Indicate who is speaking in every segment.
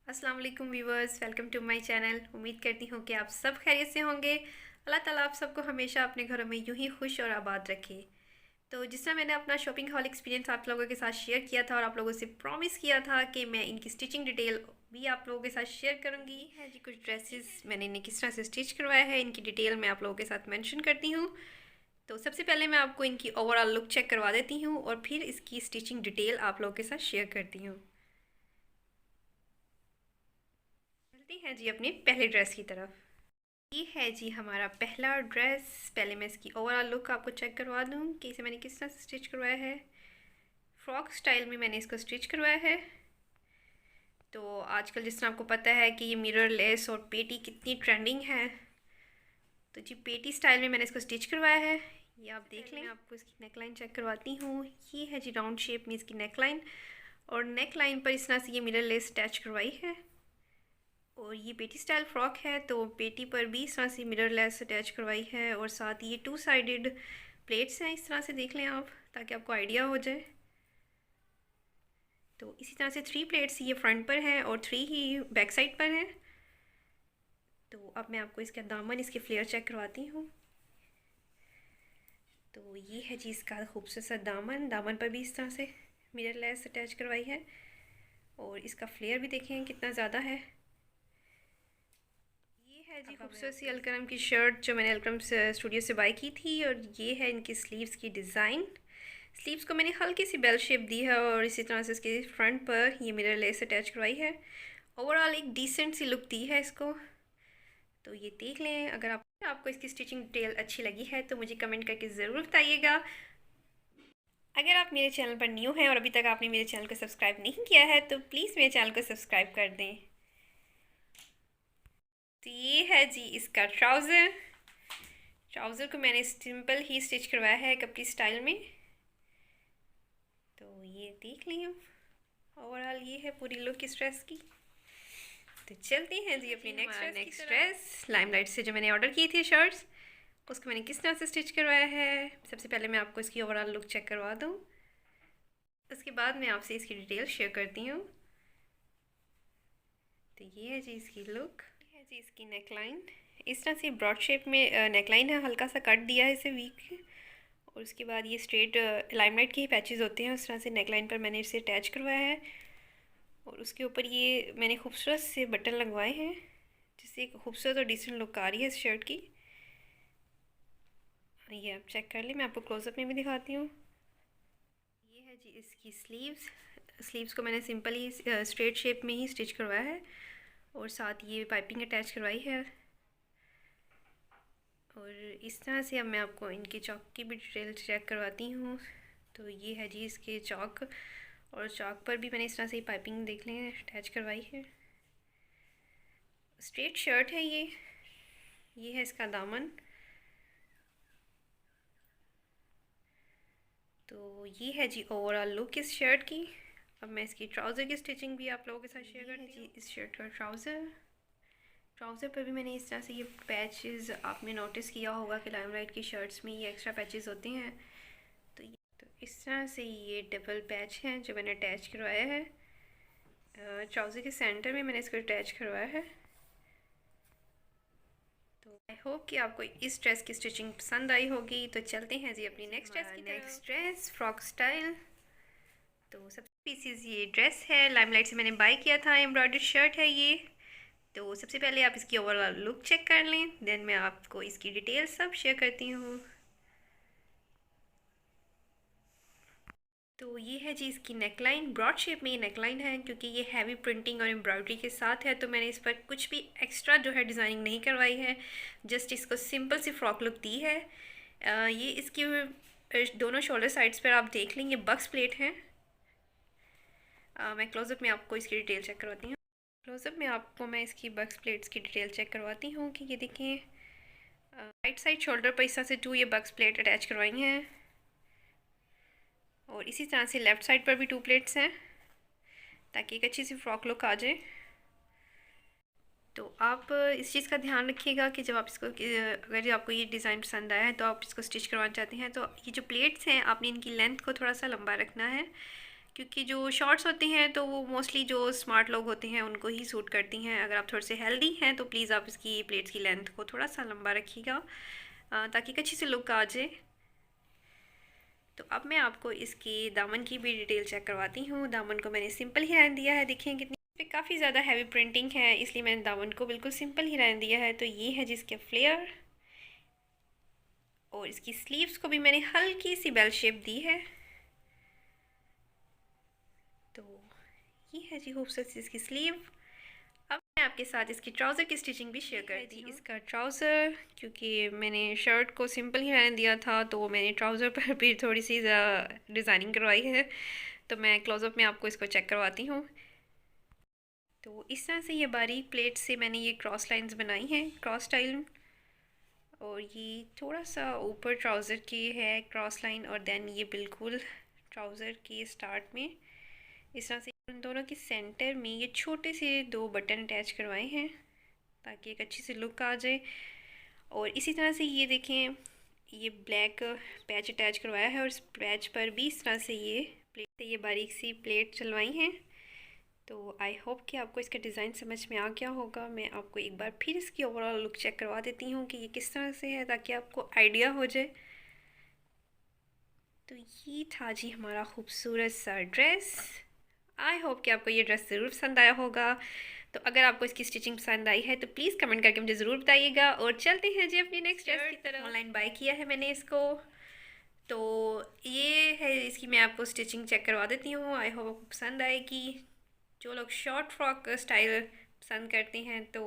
Speaker 1: अस्सलाम वालेकुम viewers, welcome to my channel. उम्मीद करती हूँ कि आप सब खैरियत से होंगे। अल्लाह ताला आप सबको हमेशा अपने घरों में यूं ही खुश और आबाद रखे। तो जिस तरह मैंने अपना शॉपिंग हॉल एक्सपीरियंस आप लोगों के साथ शेयर किया था और आप लोगों से प्रॉमिस किया था कि मैं इनकी स्टिचिंग डिटेल भी आप लोगों के साथ शेयर करूँगी है जी। कुछ ड्रेसेस मैंने इन्हें किस तरह से स्टिच करवाया है, इनकी डिटेल मैं आप लोगों के साथ मेंशन करती हूँ। तो सबसे पहले मैं आपको इनकी ओवरऑल लुक चेक करवा देती हूँ और फिर इसकी स्टिचिंग डिटेल आप लोगों के साथ शेयर करती हूँ। चलते हैं जी अपने पहले ड्रेस की तरफ। ये है जी हमारा पहला ड्रेस। पहले मैं इसकी ओवरऑल लुक आपको चेक करवा दूँ कि इसे मैंने किस तरह से स्टिच करवाया है। फ्रॉक स्टाइल में मैंने इसको स्टिच करवाया है। तो आजकल जिस तरह आपको पता है कि ये मिरर लेस और पेटी कितनी ट्रेंडिंग है, तो जी पेटी स्टाइल में मैंने इसको स्टिच करवाया है। ये आप देख लें। मैं आपको इसकी नेकलाइन चेक करवाती हूँ। ये है जी राउंड शेप में इसकी नेकलाइन, और नेकलाइन पर इस तरह से ये मिरर लेस अटैच करवाई है। और ये पेटी स्टाइल फ्रॉक है, तो पेटी पर भी इस तरह से मिरर लेस अटैच करवाई है, और साथ ये टू साइडेड प्लेट्स हैं। इस तरह से देख लें आप, ताकि आपको आइडिया हो जाए। तो इसी तरह से 3 प्लेट्स ये फ्रंट पर हैं और 3 ही बैक साइड पर हैं। तो अब मैं आपको इसका दामन, इसके फ्लेयर चेक करवाती हूँ। तो ये है जी इसका खूबसूरत सा दामन। दामन पर भी इस तरह से मिरर लेस अटैच करवाई है, और इसका फ्लेयर भी देखें कितना ज़्यादा है। ये है जी खूबसूरत सी अलकरम की शर्ट जो मैंने अलकरम स्टूडियो से बाय की थी, और ये है इनकी स्लीव्स की डिज़ाइन। स्लीव्स को मैंने हल्की सी बेल शेप दी है, और इसी तरह से इसके फ्रंट पर ये मिरर लेस अटैच करवाई है। ओवरऑल एक डिसेंट सी लुक दी है इसको। तो ये देख लें। अगर आपको इसकी स्टिचिंग डिटेल अच्छी लगी है तो मुझे कमेंट करके ज़रूर बताइएगा। अगर आप मेरे चैनल पर न्यू हैं और अभी तक आपने मेरे चैनल को सब्सक्राइब नहीं किया है तो प्लीज़ मेरे चैनल को सब्सक्राइब कर दें। तो ये है जी इसका ट्राउज़र। ट्राउज़र को मैंने सिंपल ही स्टिच करवाया है कपड़ी स्टाइल में। तो ये देख लें। ओवरऑल ये है पूरी लुक इस ड्रेस की। तो चलते हैं जी अपनी नेक्स्ट ड्रेस। लाइमलाइट से जो मैंने ऑर्डर की थी शर्ट्स, उसको मैंने किस तरह से स्टिच करवाया है। सबसे पहले मैं आपको इसकी ओवरऑल लुक चेक करवा दूँ, उसके बाद मैं आपसे इसकी डिटेल शेयर करती हूँ। तो ये है जी इसकी लुक। ये है जी इसकी नेकलाइन। इस तरह से ब्रॉड शेप में नेकलाइन है, हल्का सा कट दिया है इसे वीक। और उसके बाद ये स्ट्रेट लाइमलाइट के ही पैचेस होते हैं, उस तरह से नेकलाइन पर मैंने इसे अटैच करवाया है। और उसके ऊपर ये मैंने खूबसूरत से बटन लगवाए हैं, जिससे एक खूबसूरत और डिसेंट लुक आ रही है इस शर्ट की। ये आप चेक कर लें, मैं आपको क्लोजअप में भी दिखाती हूँ। ये है जी इसकी स्लीव्स। स्लीव्स को मैंने सिंपल ही स्ट्रेट शेप में ही स्टिच करवाया है, और साथ ये पाइपिंग अटैच करवाई है। और इस तरह से अब मैं आपको इनके चौक की भी डिटेल चेक करवाती हूँ। तो ये है जी इसके चौक, और चौक पर भी मैंने इस तरह से पाइपिंग देख लें अटैच करवाई है। स्ट्रेट शर्ट है ये है इसका दामन। तो ये है जी ओवरऑल लुक इस शर्ट की। अब मैं इसकी ट्राउज़र की स्टिचिंग भी आप लोगों के साथ शेयर करती हूँ। इस शर्ट का ट्राउज़र पर भी मैंने इस तरह से ये पैचेस, आपने नोटिस किया होगा कि लाइमलाइट की शर्ट्स में ये एक्स्ट्रा पैचेस होते हैं। तो इस तरह से ये डबल पैच हैं जो मैंने अटैच करवाया है। ट्राउज़र के सेंटर में मैंने इसको अटैच करवाया है। तो आई होप कि आपको इस ड्रेस की स्टिचिंग पसंद आई होगी। तो चलते हैं जी अपनी नेक्स्ट ड्रेस की। Next dress frock style. तो सबसे पीसीज ये ड्रेस है, लाइमलाइट से मैंने बाय किया था। एम्ब्रॉयडर्ड शर्ट है ये। तो सबसे पहले आप इसकी ओवरऑल लुक चेक कर लें, देन मैं आपको इसकी डिटेल सब शेयर करती हूँ। तो ये है जी इसकी नेकलाइन। ब्रॉड शेप में ये नेकलाइन है, क्योंकि ये हैवी प्रिंटिंग और एम्ब्रॉयडरी के साथ है, तो मैंने इस पर कुछ भी एक्स्ट्रा जो है डिज़ाइनिंग नहीं करवाई है, जस्ट इसको सिंपल सी फ्रॉक लुक दी है। ये इसकी दोनों शोल्डर साइड्स पर आप देख लेंगे बक्स प्लेट हैं। मैं क्लोजअप में आपको इसकी डिटेल चेक करवाती हूँ। क्लोजअप में आपको मैं इसकी बक्स प्लेट्स की डिटेल चेक करवाती हूँ कि ये देखें। राइट साइड शोल्डर पर इस तरह से 2 ये बक्स प्लेट अटैच करवाई हैं, और इसी तरह से लेफ़्ट साइड पर भी 2 प्लेट्स हैं, ताकि एक अच्छी सी फ्रॉक लुक आ जाए। तो आप इस चीज़ का ध्यान रखिएगा कि जब आप इसको अगर आपको ये डिज़ाइन पसंद आया है तो आप इसको स्टिच करवाना चाहते हैं, तो ये जो प्लेट्स हैं आपने इनकी लेंथ को थोड़ा सा लंबा रखना है, क्योंकि जो शॉर्ट्स होती हैं तो वो मोस्टली जो स्मार्ट लोग होते हैं उनको ही सूट करती हैं। अगर आप थोड़े से हेल्दी हैं तो प्लीज़ आप इसकी प्लेट्स की लेंथ को थोड़ा सा लंबा रखिएगा ताकि एक अच्छी सी लुक आ जाए। तो अब मैं आपको इसकी दामन की भी डिटेल चेक करवाती हूँ। दामन को मैंने सिंपल ही रहने दिया है। देखिए कितनी पे काफ़ी ज़्यादा हैवी प्रिंटिंग है, इसलिए मैंने दामन को बिल्कुल सिंपल ही रहने दिया है। तो ये है जिसके फ्लेयर, और इसकी स्लीव्स को भी मैंने हल्की सी बेल शेप दी है। तो ये है जी खूबसूरत सी इसकी स्लीव। अब मैं आपके साथ इसकी ट्राउज़र की स्टिचिंग भी शेयर करती हूँ। इसका ट्राउज़र, क्योंकि मैंने शर्ट को सिंपल ही रहने दिया था तो मैंने ट्राउज़र पर भी थोड़ी सी डिज़ाइनिंग करवाई है। तो मैं क्लोज़अप में आपको इसको चेक करवाती हूँ। तो इस तरह से ये बारीक प्लेट से मैंने ये क्रॉस लाइंस बनाई हैं, क्रॉस स्टाइल। और ये थोड़ा सा ऊपर ट्राउज़र की है क्रॉस लाइन, और देन ये बिल्कुल ट्राउज़र के स्टार्ट में इस तरह से इन दोनों के सेंटर में ये छोटे से 2 बटन अटैच करवाए हैं ताकि एक अच्छी सी लुक आ जाए। और इसी तरह से ये देखें, ये ब्लैक पैच अटैच करवाया है और इस पैच पर भी इस तरह से ये बारीक सी प्लेट चलवाई हैं। तो आई होप कि आपको इसका डिज़ाइन समझ में आ गया होगा। मैं आपको एक बार फिर इसकी ओवरऑल लुक चेक करवा देती हूँ कि ये किस तरह से है, ताकि आपको आइडिया हो जाए। तो ये था जी हमारा खूबसूरत सा ड्रेस। आई होप कि आपको ये ड्रेस ज़रूर पसंद आया होगा। तो अगर आपको इसकी स्टिचिंग पसंद आई है तो प्लीज़ कमेंट करके मुझे ज़रूर बताइएगा। और चलते हैं जी अपनी नेक्स्ट ड्रेस की तरफ। ऑनलाइन बाय किया है मैंने इसको, तो ये है इसकी मैं आपको स्टिचिंग चेक करवा देती हूँ। आई होप आपको पसंद आएगी। जो लोग शॉर्ट फ्रॉक स्टाइल पसंद करते हैं तो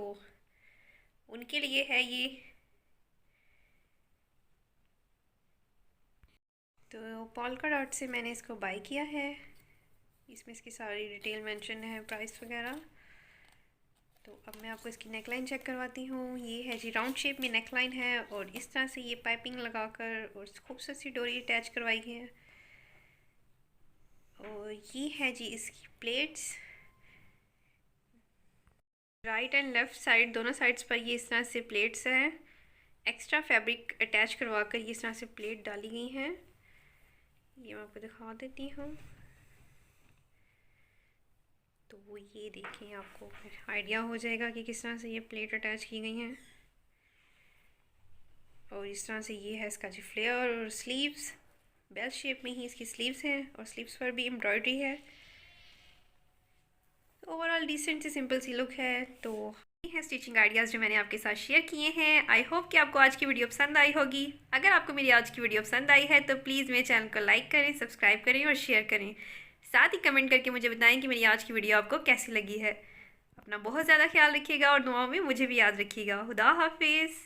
Speaker 1: उनके लिए है ये। तो पॉल्का डॉट से मैंने इसको बाय किया है। इसमें इसकी सारी डिटेल मेंशन है, प्राइस वगैरह। तो अब मैं आपको इसकी नेकलाइन चेक करवाती हूँ। ये है जी राउंड शेप में नेकलाइन है, और इस तरह से ये पाइपिंग लगाकर और खूबसूरत सी डोरी अटैच करवाई है। और ये है जी इसकी plates, right and left side दोनों साइड्स पर ये इस तरह से प्लेट्स हैं। एक्स्ट्रा फैब्रिक अटैच करवा कर ये इस तरह से प्लेट डाली गई हैं। ये मैं आपको दिखा देती हूँ। तो वो ये देखें, आपको आइडिया हो जाएगा कि किस तरह से ये प्लेट अटैच की गई हैं। और इस तरह से ये है इसका जी फ्लेयर, और स्लीव्स बेल शेप में ही इसकी स्लीव्स हैं, और स्लीव्स पर भी एम्ब्रॉयडरी है। ओवरऑल डिसेंट सी सिंपल सी लुक है। तो ये है स्टिचिंग आइडियाज़ जो मैंने आपके साथ शेयर किए हैं। आई होप कि आपको आज की वीडियो पसंद आई होगी। अगर आपको मेरी आज की वीडियो पसंद आई है तो प्लीज़ मेरे चैनल को लाइक करें, सब्सक्राइब करें और शेयर करें। साथ ही कमेंट करके मुझे बताएं कि मेरी आज की वीडियो आपको कैसी लगी है। अपना बहुत ज़्यादा ख्याल रखिएगा और दुआओं में मुझे भी याद रखिएगा। खुदा हाफिज़।